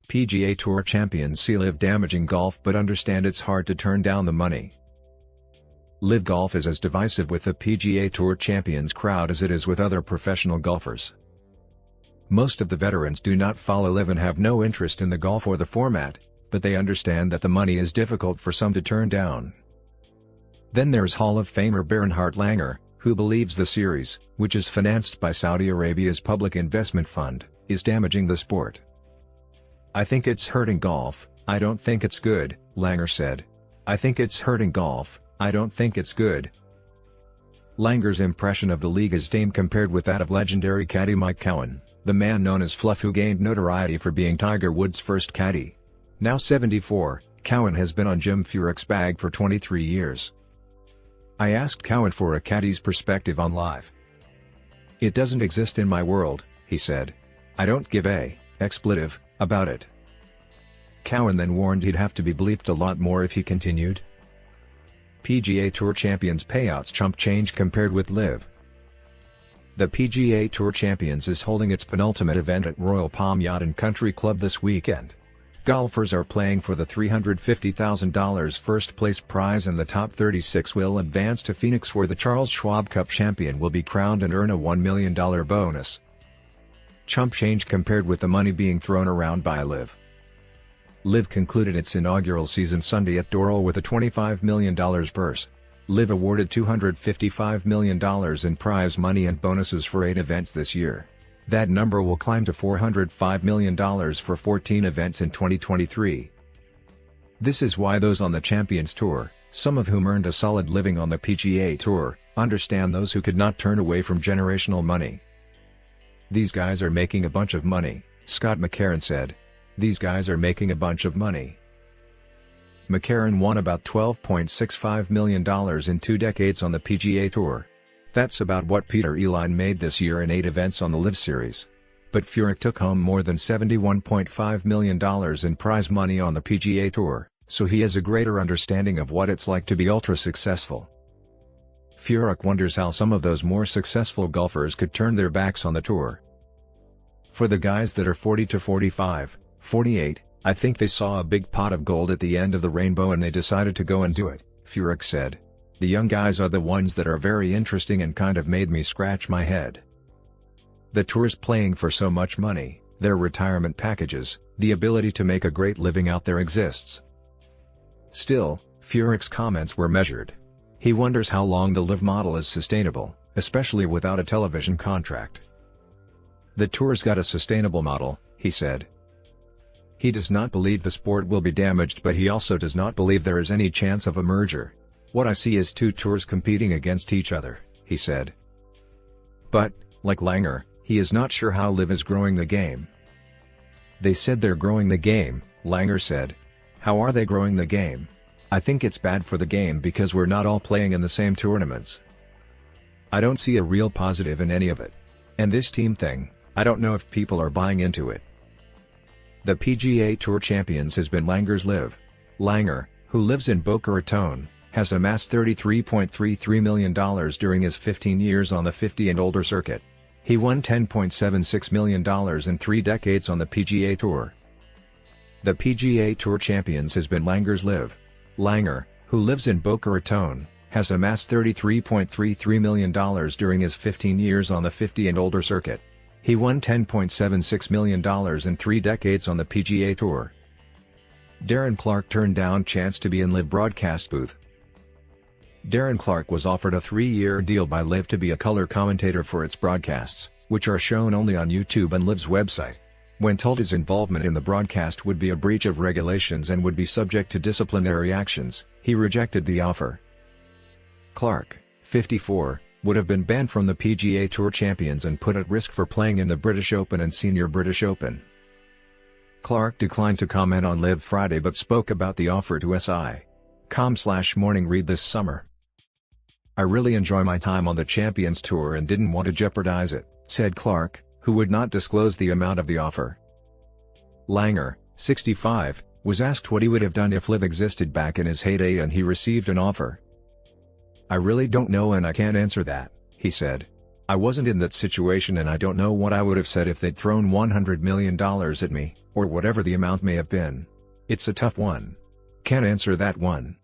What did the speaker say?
PGA Tour Champions see LIV damaging golf but understand it's hard to turn down the money. LIV Golf is as divisive with the PGA Tour Champions crowd as it is with other professional golfers. Most of the veterans do not follow LIV and have no interest in the golf or the format, but they understand that the money is difficult for some to turn down. Then there's Hall of Famer Bernhard Langer, who believes the series, which is financed by Saudi Arabia's public investment fund, is damaging the sport. "I think it's hurting golf, I don't think it's good," Langer said. "I think it's hurting golf, I don't think it's good." Langer's impression of the league is tame compared with that of legendary caddy Mike Cowan, the man known as Fluff who gained notoriety for being Tiger Woods' first caddy. Now 74, Cowan has been on Jim Furyk's bag for 23 years. I asked Cowan for a caddy's perspective on LIV. "It doesn't exist in my world," he said. "I don't give a expletive about it." Cowan then warned he'd have to be bleeped a lot more if he continued. PGA Tour Champions payouts chump change compared with LIV. The PGA Tour Champions is holding its penultimate event at Royal Palm Yacht and Country Club this weekend. Golfers are playing for the $350,000 first place prize and the top 36 will advance to Phoenix where the Charles Schwab Cup champion will be crowned and earn a $1 million bonus. Chump change compared with the money being thrown around by LIV. LIV concluded its inaugural season Sunday at Doral with a $25 million purse. LIV awarded $255 million in prize money and bonuses for 8 events this year. That number will climb to $405 million for 14 events in 2023. This is why those on the Champions Tour, some of whom earned a solid living on the PGA Tour, understand those who could not turn away from generational money. "These guys are making a bunch of money," Scott McCarron said. "These guys are making a bunch of money." McCarron won about $12.65 million in 2 decades on the PGA Tour. That's about what Peter Uihlein made this year in 8 events on the LIV Series. But Furyk took home more than $71.5 million in prize money on the PGA Tour, so he has a greater understanding of what it's like to be ultra-successful. Furyk wonders how some of those more successful golfers could turn their backs on the tour. "For the guys that are 40 to 45, 48, I think they saw a big pot of gold at the end of the rainbow and they decided to go and do it," Furyk said. "The young guys are the ones that are very interesting and kind of made me scratch my head. The tour's playing for so much money, their retirement packages, the ability to make a great living out there exists." Still, Furyk's comments were measured. He wonders how long the LIV model is sustainable, especially without a television contract. "The tour's got a sustainable model," he said. He does not believe the sport will be damaged, but he also does not believe there is any chance of a merger. "What I see is 2 tours competing against each other," he said. But, like Langer, he is not sure how LIV is growing the game. "They said they're growing the game," Langer said. "How are they growing the game? I think it's bad for the game because we're not all playing in the same tournaments. I don't see a real positive in any of it. And this team thing, I don't know if people are buying into it." The PGA Tour Champions has been Langer's LIV. Langer, who lives in Boca Raton, has amassed $33.33 million during his 15 years on the 50 and older circuit. He won $10.76 million in 3 decades on the PGA Tour. The PGA Tour Champions has been Langer's LIV. Langer, who lives in Boca Raton, has amassed $33.33 million during his 15 years on the 50 and older circuit. He won $10.76 million in 3 decades on the PGA Tour. Darren Clarke turned down chance to be in LIV broadcast booth. Darren Clarke was offered a 3-year deal by LIV to be a color commentator for its broadcasts, which are shown only on YouTube and LIV's website. When told his involvement in the broadcast would be a breach of regulations and would be subject to disciplinary actions, he rejected the offer. Clarke, 54, would have been banned from the PGA Tour Champions and put at risk for playing in the British Open and Senior British Open. Clarke declined to comment on LIV Friday but spoke about the offer to SI.com/Morning Read this summer. "I really enjoy my time on the Champions Tour and didn't want to jeopardize it," said Clarke, who would not disclose the amount of the offer. Langer, 65, was asked what he would have done if LIV existed back in his heyday and he received an offer. "I really don't know and I can't answer that," he said. "I wasn't in that situation and I don't know what I would have said if they'd thrown $100 million at me, Or whatever the amount may have been. It's a tough one. Can't answer that one.